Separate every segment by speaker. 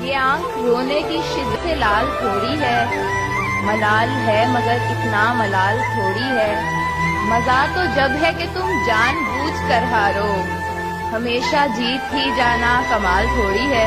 Speaker 1: یہ آنکھ رونے کی شدت سے لال تھوڑی ہے، ملال ہے مگر اتنا ملال تھوڑی ہے۔ مزہ تو جب ہے کہ تم جان بوجھ کر ہارو، ہمیشہ جیت ہی جانا کمال تھوڑی ہے۔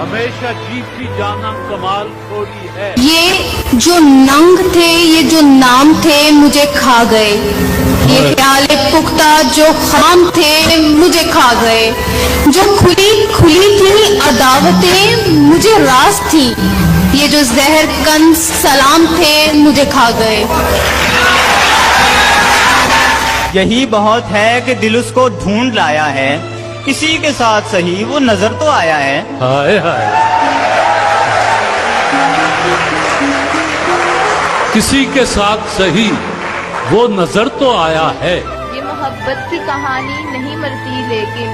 Speaker 2: ہمیشہ جیت ہی جانا کمال تھوڑی ہے۔
Speaker 3: یہ جو ننگ تھے، یہ جو نام تھے مجھے کھا گئے، یہ خیال پختہ جو خام تھے مجھے کھا گئے، جو کھلی کھلی تھی عداوتیں مجھے راز تھی، یہ جو زہر کن سلام تھے مجھے کھا گئے۔
Speaker 4: یہی بہت ہے کہ دل اس کو ڈھونڈ لایا ہے، کسی کے ساتھ صحیح وہ نظر تو آیا ہے۔
Speaker 2: ہائے ہائے، کسی کے ساتھ صحیح وہ نظر تو آیا ہے۔
Speaker 1: یہ محبت کی کہانی نہیں مرتی، لیکن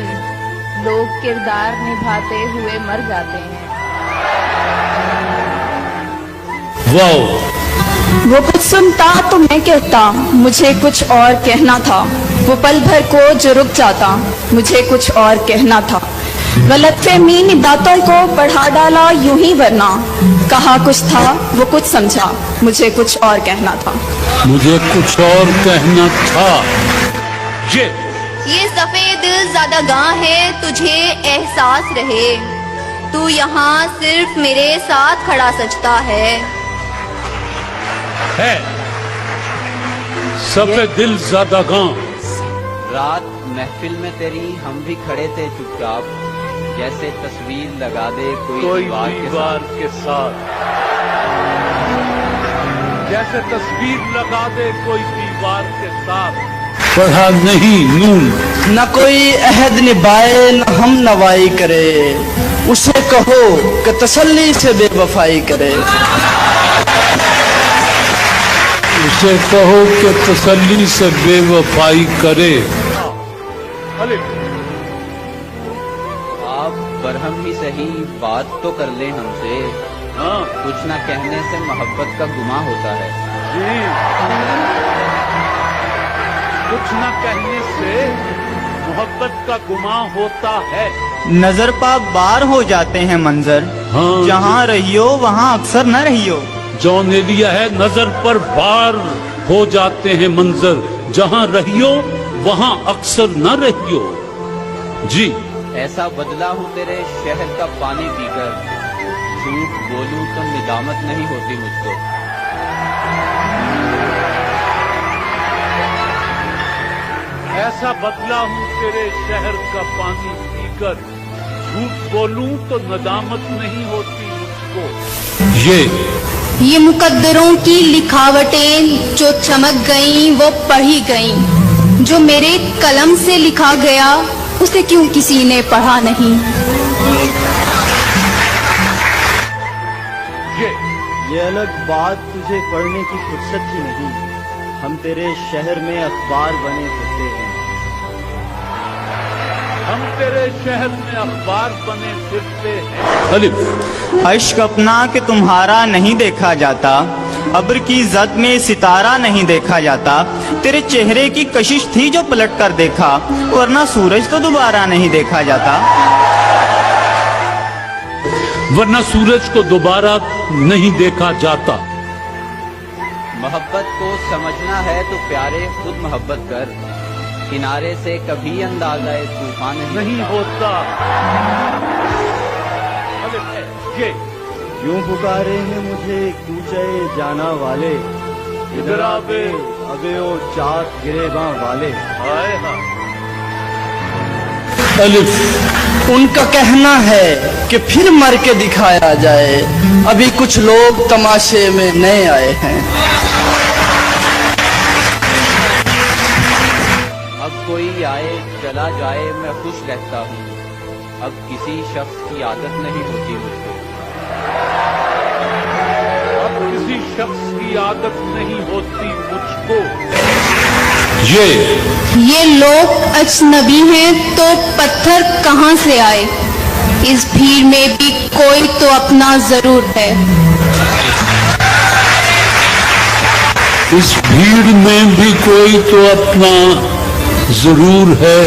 Speaker 1: لوگ کردار نبھاتے ہوئے مر جاتے ہیں۔
Speaker 2: واو،
Speaker 3: وہ کچھ سنتا تو میں کہتا، مجھے کچھ اور کہنا تھا، وہ پل بھر کو جو رک جاتا، مجھے کچھ اور کہنا تھا۔ غلط فہمی نے داتا کو پڑھا ڈالا یوں ہی، ورنہ کہا کچھ تھا وہ کچھ سمجھا، مجھے کچھ اور کہنا تھا۔
Speaker 2: مجھے کچھ اور کہنا تھا۔
Speaker 3: یہ سفید زیادہ گاں ہے، تجھے احساس رہے، تو یہاں صرف میرے ساتھ کھڑا سجتا ہے۔
Speaker 2: سفید دل زیادہ گاں۔
Speaker 5: رات محفل میں تیری ہم بھی کھڑے تھے چپ چاپ، جیسے تصویر لگا دے کوئی دیوار
Speaker 2: کے ساتھ، جیسے تصویر لگا دے کوئی دیوار کے ساتھ۔ پڑھا نہیں نون،
Speaker 6: نہ کوئی عہد نبھائے نہ ہم نوائی کرے، اسے کہو کہ تسلی سے بے وفائی کرے۔
Speaker 2: اسے کہو کہ تسلی سے بے وفائی کرے۔
Speaker 5: آپ برہم ہی صحیح بات تو کر لیں ہم سے، کچھ نہ کہنے سے محبت کا گماں ہوتا ہے۔
Speaker 2: کچھ نہ کہنے سے محبت کا گماں ہوتا ہے۔
Speaker 4: نظر پا بار ہو جاتے ہیں منظر، جہاں رہیو وہاں اکثر نہ رہیو۔
Speaker 2: جو نے لیا ہے نظر پر بار ہو جاتے ہیں منظر، جہاں رہیو وہاں اکثر نہ رہیو۔ جی
Speaker 5: ایسا بدلا ہوں تیرے شہر کا پانی پی کر، جھوٹ بولوں تو ندامت نہیں ہوتی مجھ کو۔
Speaker 2: ایسا بدلا ہوں تیرے شہر کا پانی پی کر، جھوٹ بولوں تو ندامت نہیں ہوتی مجھ کو۔
Speaker 3: یہ مقدروں کی لکھاوٹیں جو چمک گئیں وہ پڑھی گئیں، جو میرے قلم سے لکھا گیا اسے کیوں کسی نے پڑھا نہیں۔
Speaker 6: یہ الگ بات تجھے پڑھنے کی فرصت ہی نہیں، ہم تیرے شہر میں اخبار بنے پھرتے ہیں۔
Speaker 2: ہم تیرے شہر میں اخبار بنے پھرتے ہیں۔
Speaker 4: اشک اپنا کہ تمہارا نہیں دیکھا جاتا، ابر کی زد میں ستارہ نہیں دیکھا جاتا، تیرے چہرے کی کشش تھی جو پلٹ کر دیکھا، ورنہ سورج تو دوبارہ نہیں دیکھا جاتا۔
Speaker 2: ورنہ سورج کو دوبارہ نہیں دیکھا جاتا۔
Speaker 5: محبت کو سمجھنا ہے تو پیارے خود محبت کر، کنارے سے کبھی اندازہ طوفان نہیں
Speaker 2: ہوتا۔
Speaker 6: یوں پکارے ہیں مجھے کوچے جانا والے، ادھر آبے ابے او چاک گریباں والے۔ ان کا کہنا ہے کہ پھر مر کے دکھایا جائے، ابھی کچھ لوگ تماشے میں نئے آئے ہیں۔
Speaker 5: اب کوئی آئے چلا جائے میں خوش رہتا ہوں، اب کسی شخص کی عادت نہیں ہوتی مجھ کو۔
Speaker 2: اب کسی شخص کی عادت نہیں ہوتی مجھ کو۔
Speaker 3: یہ لوگ اجنبی ہیں تو پتھر کہاں سے آئے، اس بھیڑ میں بھی کوئی تو اپنا ضرور ہے۔
Speaker 2: اس بھیڑ میں بھی کوئی تو اپنا ضرور ہے۔